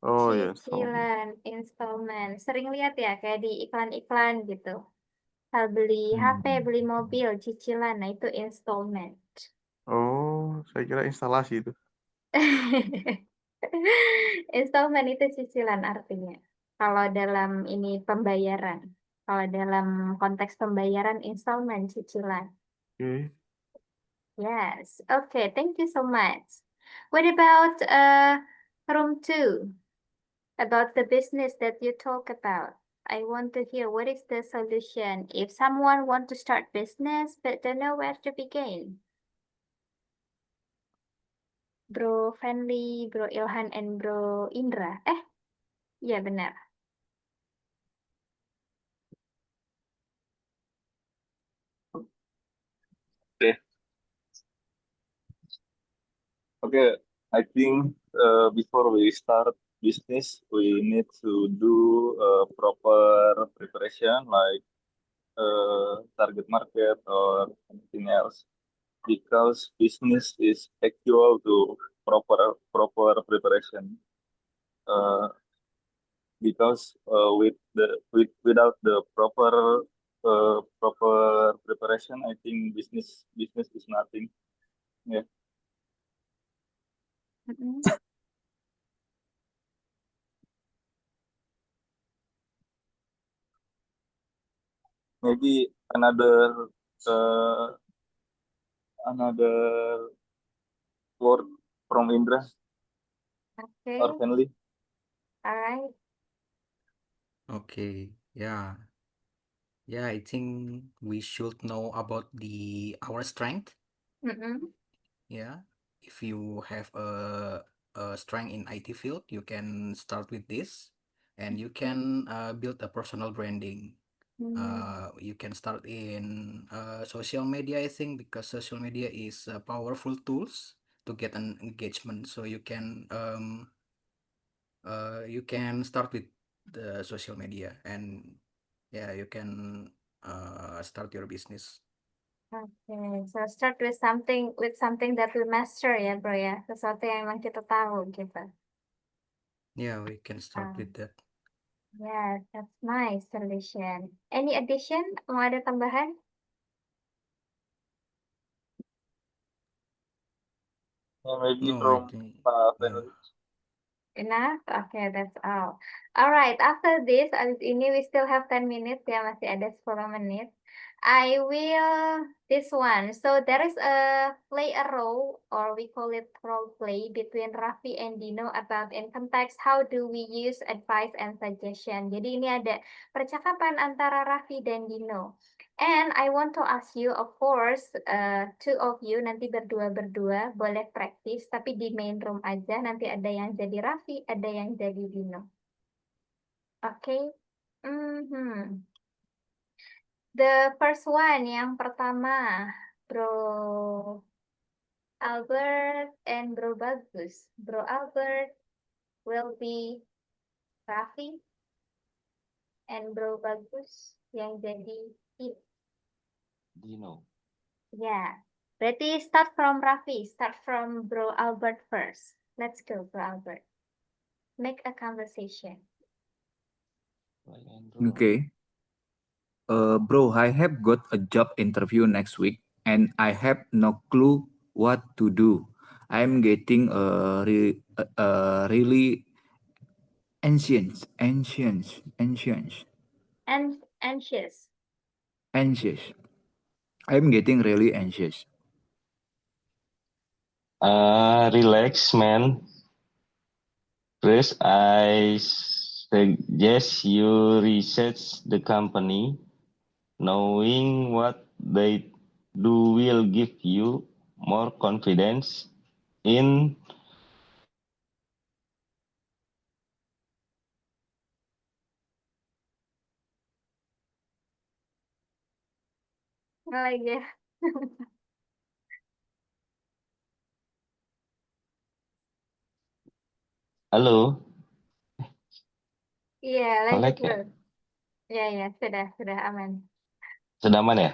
Oh yes. Cicilan, installment. Sering lihat ya, kayak di iklan-iklan gitu. Kalau beli HP, beli mobil, cicilan, nah itu installment. Oh, saya kira instalasi itu. Installment itu cicilan artinya. Kalau dalam ini pembayaran. Kalau dalam konteks pembayaran, installment cicilan. Okay. Yes. Okay, thank you so much. What about room 2? About the business that you talk about. I want to hear what is the solution if someone want to start business but don't know where to begin. Bro Fanly, Bro Ilhan, and Bro Indra. Iya benar. Okay, I think before we start business, we need to do proper preparation like target market or anything else, because business is actual to proper preparation. Because without the proper preparation, I think business is nothing. Yeah. Maybe another word from Indra Okay, or Henley. alright. Okay, yeah. Yeah, I think we should know about our strength. Mm-mm. Yeah. If you have a strength in IT field, you can start with this and you can build a personal branding. You can start in social media, I think, because social media is powerful tools to get an engagement. So you can start with the social media and yeah, you can start your business. Okay, so start with something that we master ya bro ya, sesuatu yang emang kita tahu gitu. Yeah, we can start with that. Yeah, that's nice solution. Any addition? Mau ada tambahan? Maybe No, I from think Pak yeah. Fenris. Enough? Okay, that's all. Alright, after this, abis ini we still have 10 minutes ya, masih ada 10 menit. I will this one. So there is a play a role, or we call it role play, between Raffi and Dino about income tax. How do we use advice and suggestion? Jadi ini ada percakapan antara Raffi dan Dino. And I want to ask you, of course, two of you nanti berdua-berdua boleh praktis, tapi di main room aja. Nanti ada yang jadi Raffi, ada yang jadi Dino. Oke? The first one, yang pertama, Bro Albert and Bro Bagus. Bro Albert will be Raffi, and Bro Bagus yang jadi Dino. Dino. Yeah. Berarti start from Raffi. Start from Bro Albert first. Let's go, Bro Albert. Make a conversation. Okay. Bro, I have got a job interview next week and I have no clue what to do. I'm getting really anxious. And anxious. I'm getting really anxious. Relax, man. First, I suggest you research the company. Knowing what they do will give you more confidence in Lagi ya. Halo, Iya, lanjut Alek ya? bro. Ya, sudah aman. Sudah aman ya?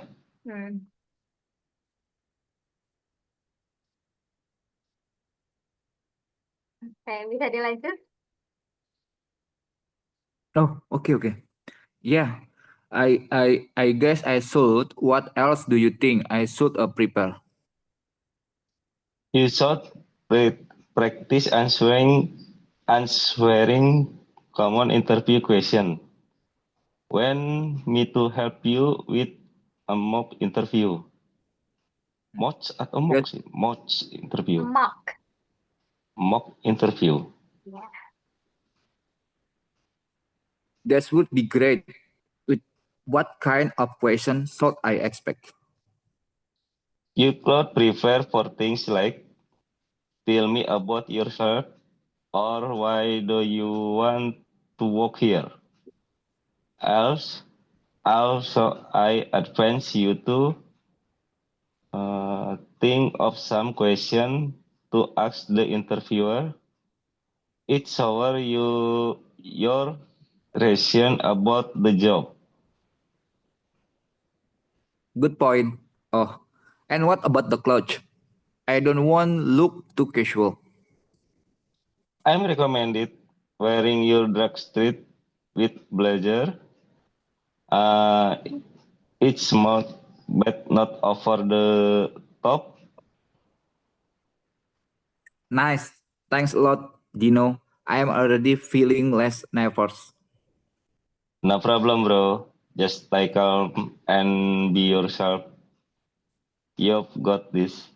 Oke, bisa dilanjut? Oh, okay. Yeah, I guess I should. What else do you think I should prepare? You should practice answering common interview question. When me to help you with a mock interview. Mock atau mock sih? Mock interview. Mock interview. Yeah. That would be great. With what kind of question should I expect? You could prepare for things like, tell me about yourself, or why do you want to work here? Also, I advise you to think of some question to ask the interviewer. It shows you your reaction about the job. Good point. Oh, and what about the clothes? I don't want look too casual. I'm recommended wearing your drag street with blazer. It's smart, but not over the top. Nice. Thanks a lot, Dino. I am already feeling less nervous. No problem, bro. Just stay calm and be yourself. You've got this.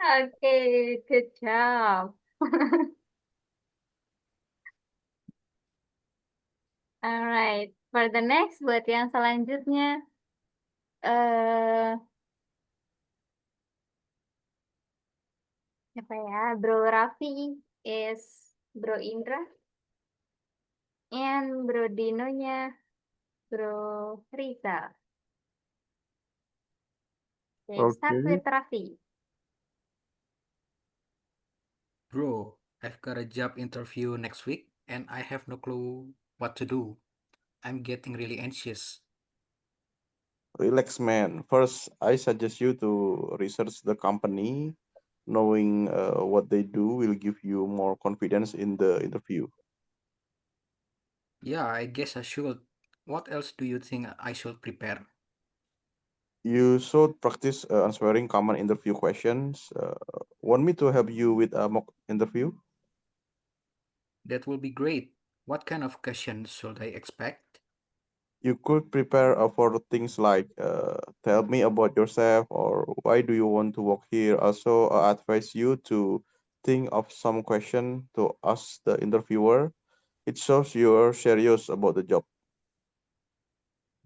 Okay, good job. Alright, for the next buat yang selanjutnya, eh apa ya? Bro Raffi is Bro Indra, and Bro Dinonya Bro Rizal. Okay, start with Raffi. Bro, I've got a job interview next week and I have no clue what to do. I'm getting really anxious. Relax, man. First, I suggest you to research the company. Knowing what they do will give you more confidence in the interview. Yeah, I guess I should. What else do you think I should prepare? You should practice answering common interview questions. Want me to help you with a mock interview? That will be great. What kind of questions should I expect? You could prepare for things like tell me about yourself or why do you want to work here. Also, I advise you to think of some question to ask the interviewer. It shows you're serious about the job.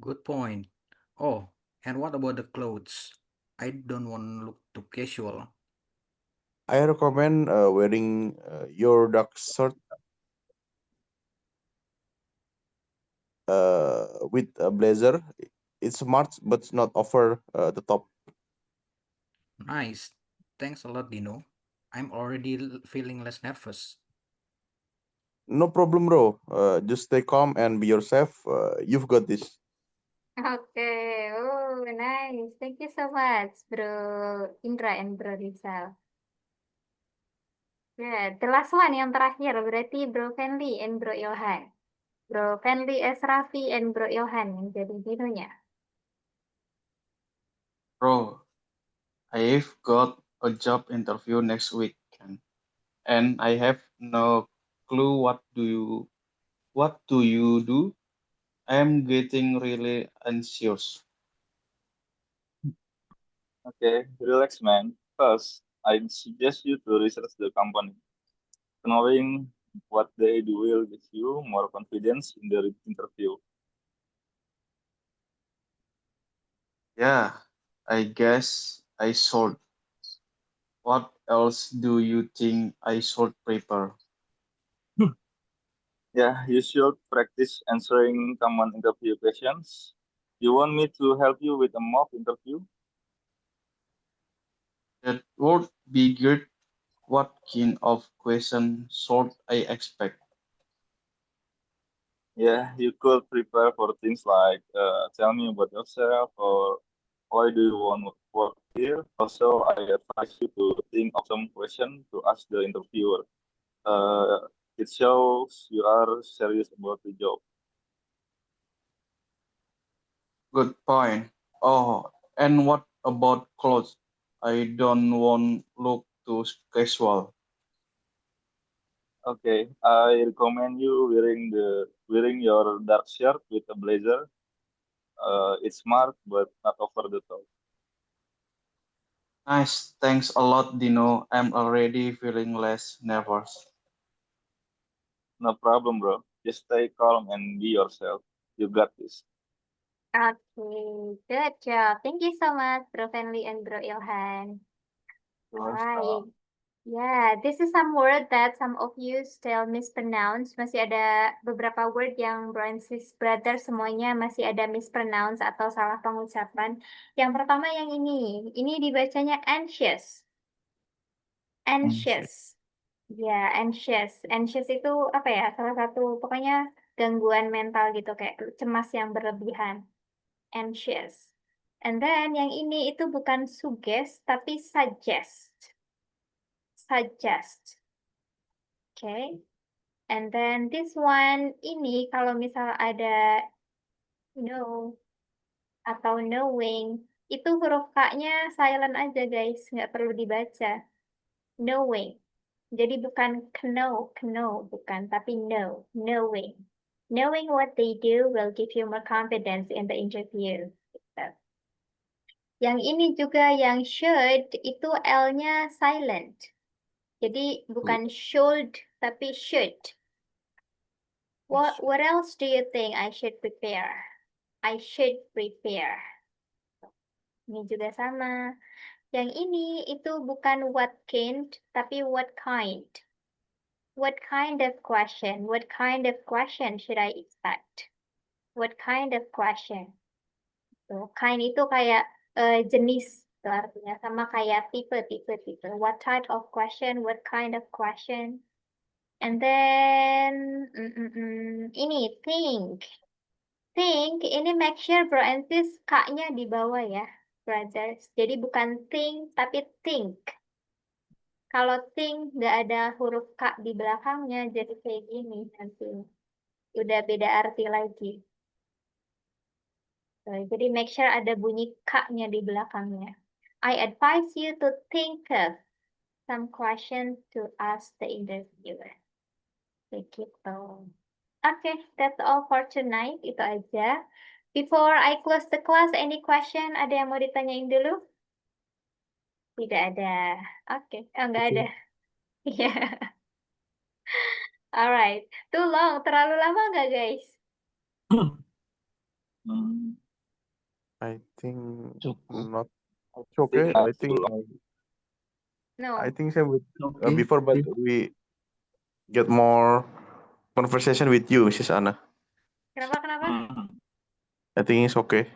Good point. Oh, and what about the clothes? I don't want to look too casual. I recommend wearing your dark shirt with a blazer. It's smart, but it's not over the top. Nice. Thanks a lot, Dino. I'm already feeling less nervous. No problem, bro. Just stay calm and be yourself. You've got this. Okay, oh nice. Thank you so much, Bro Indra and Bro Rizal. Yeah, the last one yang terakhir berarti Bro Fenly and Bro Ilhan. Bro Fenly S. Raffi and Bro Ilhan yang jadi Dinonya. Bro, I've got a job interview next week, and I have no clue what do you do? I am getting really anxious. Okay, relax, man. First, I'd suggest you to research the company. Knowing what they do will give you more confidence in the interview. Yeah, I guess I should. What else do you think I should prepare? Yeah, you should practice answering common interview questions. You want me to help you with a mock interview? That would be good. What kind of question should I expect? Yeah, you could prepare for things like tell me about yourself or why do you want to work here. Also, I advise you to think of some question to ask the interviewer. It shows you are serious about the job. Good point. Oh, and what about clothes? I don't want look too casual. Okay, I recommend you wearing your dark shirt with a blazer. It's smart but not over the top. Nice. Thanks a lot, Dino. I'm already feeling less nervous. No problem, bro. Just stay calm and be yourself. You got this. Okay, good job. Thank you so much, Bro Fenly and Bro Ilhan. Alright. Yeah, this is some word that some of you still mispronounce. Masih ada beberapa word yang bro and sis brother semuanya masih ada mispronounce atau salah pengucapan. Yang pertama yang ini dibacanya anxious. Anxious. Ya, anxious. Anxious itu apa ya? Salah satu pokoknya gangguan mental gitu kayak cemas yang berlebihan. Anxious. And then yang ini itu bukan suggest tapi suggest. Suggest. Okay. And then this one ini kalau misal ada know atau knowing itu huruf K-nya silent aja guys, nggak perlu dibaca. Knowing. Jadi bukan know, bukan, tapi know, knowing. Knowing what they do will give you more confidence in the interview. Gitu. Yang ini juga yang should itu L-nya silent. Jadi bukan should tapi should. What else do you think I should prepare? I should prepare. Ini juga sama. Yang ini itu bukan what kind, tapi what kind. What kind of question? What kind of question should I expect? What kind of question? Tuh, kind itu kayak jenis tuh artinya, sama kayak tipe. What type of question? What kind of question? And then ini think. Think ini make sure bro and sis K-nya di bawah ya, brothers. Jadi bukan think tapi think. Kalau think nggak ada huruf K di belakangnya jadi kayak gini nanti. Udah beda arti lagi. Jadi make sure ada bunyi K-nya di belakangnya. I advise you to think of some questions to ask the interviewer. Begitu. Okay, that's all for tonight. Itu aja. Before I close the class, any question? Ada yang mau ditanyain dulu? Tidak ada. Oke, nggak ada. Iya. Alright. Too long. Terlalu lama nggak, guys? I think Cukup. not. It's okay. Not I think too No. same with Okay. before, but we get more conversation with you, Mrs. Anna. Kenapa? I think it's okay.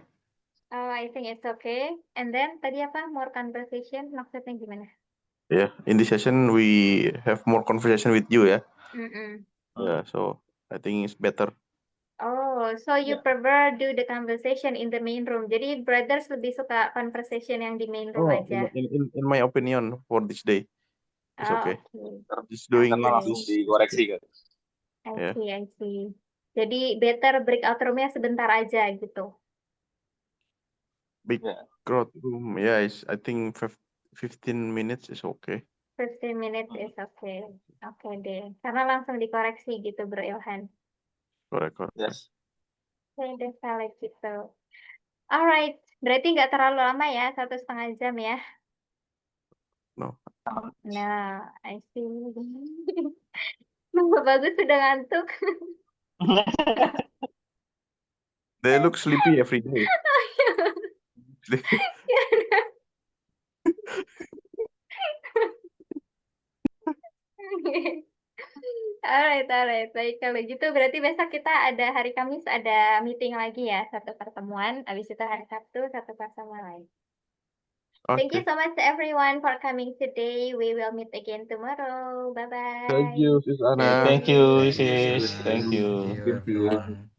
Oh, I think it's okay. And then, tadi apa? More conversation? Maksudnya gimana? Yeah, in this session we have more conversation with you, yeah. Mm-mm. Yeah, so I think it's better. Oh, so you Yeah. prefer do the conversation in the main room. Jadi, brothers lebih suka conversation yang di main room Oh, aja. in my opinion for this day, it's Oh, okay. okay. Just doing Karena langsung this. dikoreksi kan. I Yeah. see. Jadi, better breakout room-nya sebentar aja gitu. Big Yeah. crowd room, yeah, I think 15 minutes is okay. 15 minutes is okay. Oke deh. Karena langsung dikoreksi gitu, Bro Ilhan. Correct. Yes. Oke deh, valid gitu. Alright. Berarti nggak terlalu lama ya, 1,5 jam ya. No. Nah, I see. Bagus sudah ngantuk. They look sleepy every day. Alright. Baik, kalau gitu berarti besok kita ada hari Kamis ada meeting lagi ya, satu pertemuan. Habis itu hari Sabtu satu pertemuan lain. Thank you Okay. so much everyone for coming today. We will meet again tomorrow. Bye-bye. Thank you, Sis Anna. Thank you, Thank you. sis. Thank you. Thank you, everyone.